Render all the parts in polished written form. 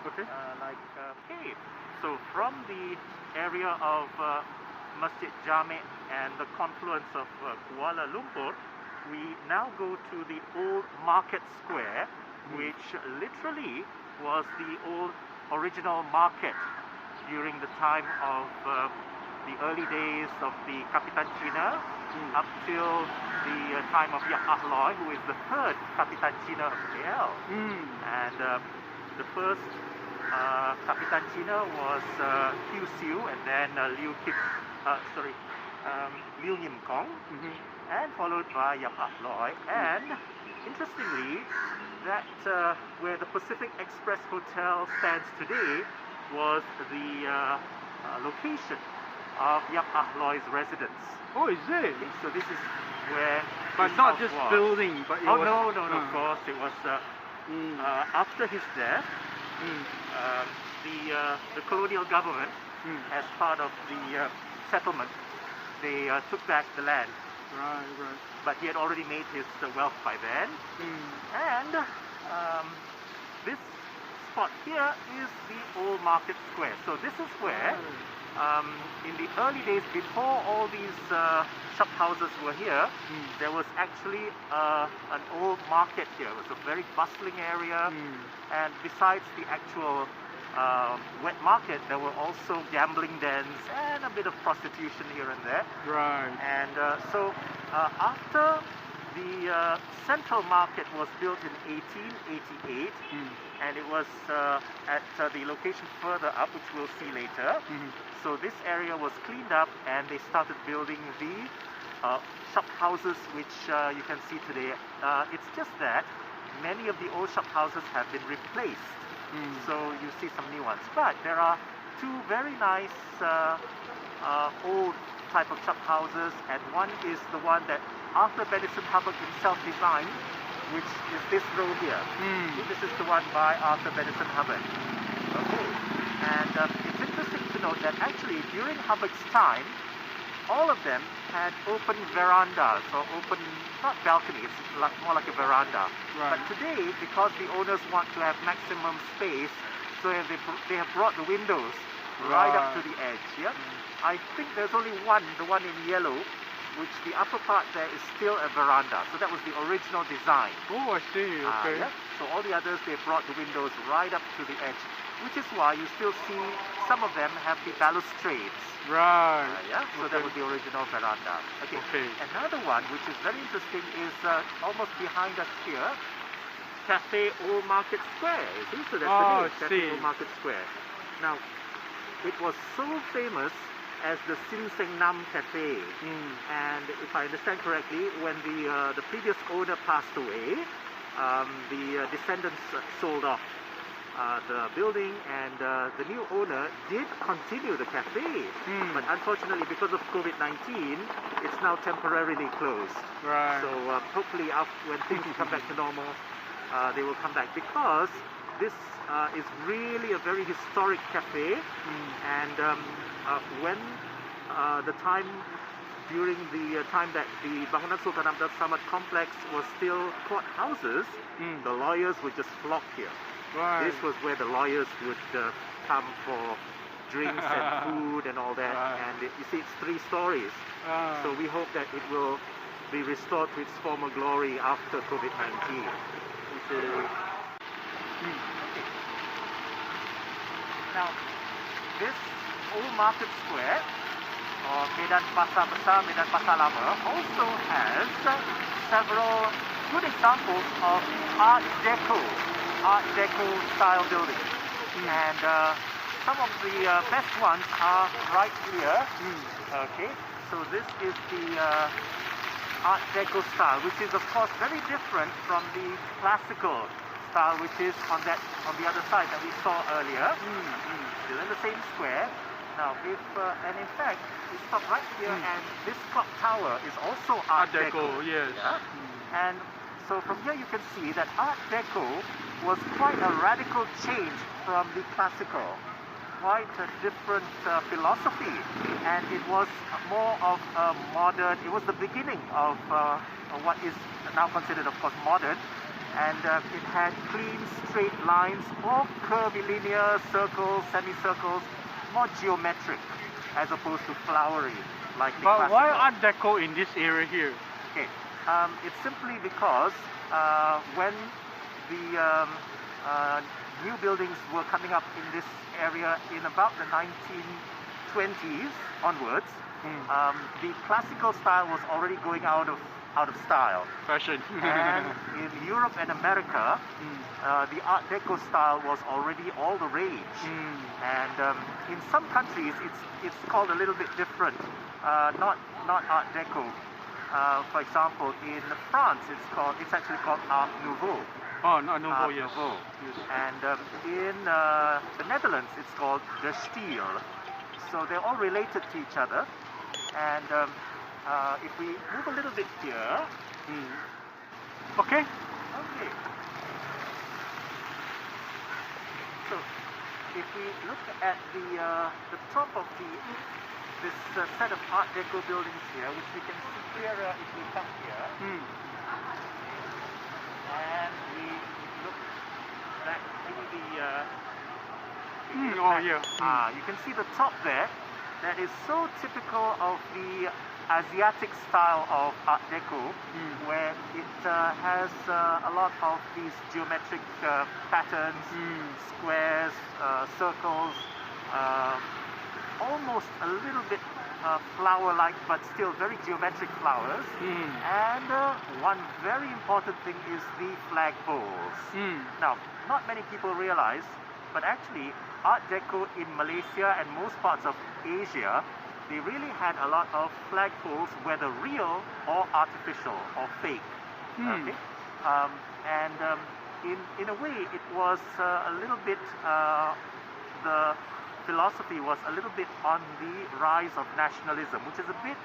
Okay. Okay. So from the area of Masjid Jami' and the confluence of Kuala Lumpur, we now go to the old market square, which literally was the old original market during the time of the early days of the Kapitan Cina up till the time of Yap Ah Loy, who is the third Kapitan Cina of KL. And the first Kapitan Cina was Q Siu, and then Liu Ngim Kong, and followed by Yap Ah Loy. And interestingly, that where the Pacific Express Hotel stands today was the location of Yap Ah Loy's residence. Oh, is it? Okay, so this is where. But not just building, but it was... no, of course, it was after his death. The colonial government, as part of the settlement, they took back the land. Right. But he had already made his wealth by then. And this spot here is the old market square. So this is where, in the early days, before all these shop houses were here, there was actually an old market here. It was a very bustling area. And besides the actual wet market, there were also gambling dens and a bit of prostitution here and there. Right. And so after the central market was built in 1888, and it was at the location further up, which we'll see later. So this area was cleaned up, and they started building the shop houses, which you can see today. It's just that many of the old shop houses have been replaced. So you see some new ones. But there are two very nice old type of shop houses, and one is the one that Arthur Benison Hubbard himself designed, which is this row here. This is the one by Arthur Benison Hubbard. Okay. And it's interesting to note that actually during Hubbard's time, all of them had open verandas, or open, not balconies, more like a veranda. Right. But today, because the owners want to have maximum space, so they have brought the windows right up to the edge. Yeah. I think there's only one, the one in yellow, which the upper part there is still a veranda. So that was the original design. Oh, I see. Okay. Yeah. So all the others, they brought the windows right up to the edge, which is why you still see some of them have the balustrades. Right. Yeah. So that was the original veranda. Okay. Another one, which is very interesting, is almost behind us here, Cafe Old Market Square. You see? So that's the name, Cafe Old Market Square. Now, it was so famous as the Sin Seng Nam Cafe. And if I understand correctly, when the previous owner passed away, the descendants sold off the building, and the new owner did continue the cafe. But unfortunately, because of COVID-19, it's now temporarily closed. Right. So hopefully when things come back to normal, they will come back, because this is really a very historic cafe. And when during the time that the Bangunan Sultan Abdul Samad complex was still courthouses, the lawyers would just flock here. Right. This was where the lawyers would come for drinks and food and all that. And you see, it's 3 stories. So we hope that it will be restored to its former glory after COVID-19. Now, this old market square, or Medan Pasar Besar, Medan Pasar Lama, also has several good examples of Art Deco style buildings. And some of the best ones are right here. Okay, so this is the Art Deco style, which is of course very different from the classical style, which is on the other side that we saw earlier. Still in the same square. Now, and in fact, we stop right here, and this clock tower is also Art Deco. Yes. Yeah? And so from here you can see that Art Deco was quite a radical change from the classical. Quite a different philosophy, and it was more of a modern, it was the beginning of what is now considered, of course, modern, and it had clean, straight lines, or curvilinear circles, semicircles, more geometric as opposed to flowery like the But why classical. Art Deco in this area here? Okay, it's simply because when the new buildings were coming up in this area in about the 1920s onwards, the classical style was already going out of style. Fashion. And in Europe and America, the Art Deco style was already all the rage. And in some countries, it's called a little bit different. Not Art Deco. For example, in France, it's actually called Art Nouveau. Oh, no, no, Art yes. Nouveau. Yes. And in the Netherlands, it's called de Stijl. So they're all related to each other. And if we move a little bit here. Okay. Okay. So if we look at the top of this set of Art Deco buildings here, which we can see clearer if we come here, and we look back through you can see the top there. That is so typical of the Asiatic style of Art Deco, where it has a lot of these geometric patterns, squares, circles, almost a little bit flower-like, but still very geometric flowers. And one very important thing is the flagpoles. Now, not many people realize, but actually Art Deco in Malaysia and most parts of Asia, they really had a lot of flagpoles, whether real or artificial or fake. Okay, and in a way, it was a little bit. The philosophy was a little bit on the rise of nationalism, which is a bit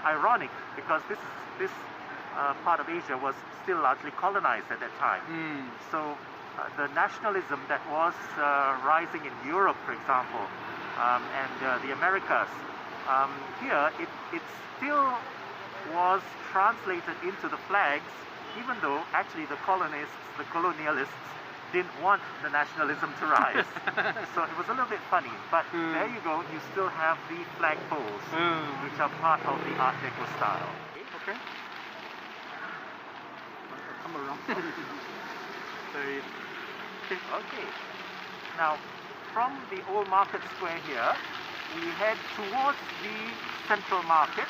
ironic because this part of Asia was still largely colonized at that time. So the nationalism that was rising in Europe, for example, and the Americas, here it still was translated into the flags, even though actually the colonialists didn't want the nationalism to rise. So it was a little bit funny, but there you go, you still have the flagpoles, which are part of the Art Deco style. Okay. Come around. Okay. Now, from the old market square here, we head towards the central market,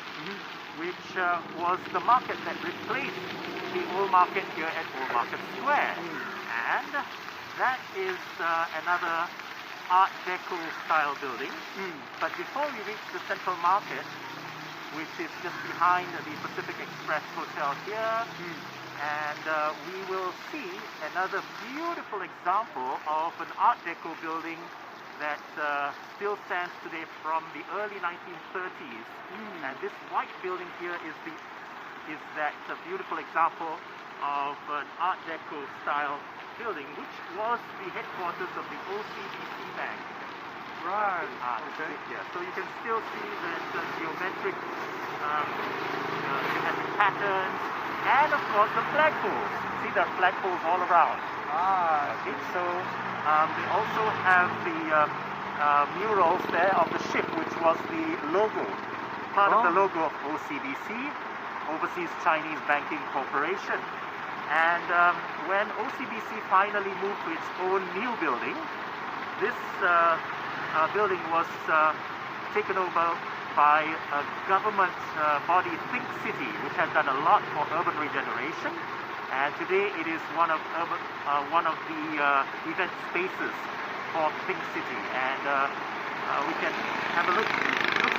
which was the market that replaced the old market here at Old Market Square. And that is another Art Deco style building. But before we reach the central market, which is just behind the Pacific Express Hotel here, and we will see another beautiful example of an Art Deco building that still stands today from the early 1930s. And this white building here is that beautiful example of an Art Deco style building, which was the headquarters of the OCBC Bank. Right. Okay. Yeah. So you can still see the geometric patterns, and of course the flagpoles. See, there are flagpoles all around. Okay. So they also have the murals there of the ship, which was the logo, part of the logo of OCBC, Overseas Chinese Banking Corporation. And when OCBC finally moved to its own new building, this building was taken over by a government body, Think City, which has done a lot for urban regeneration. And today it is one of the event spaces for Think City. And we can have a look. It looks like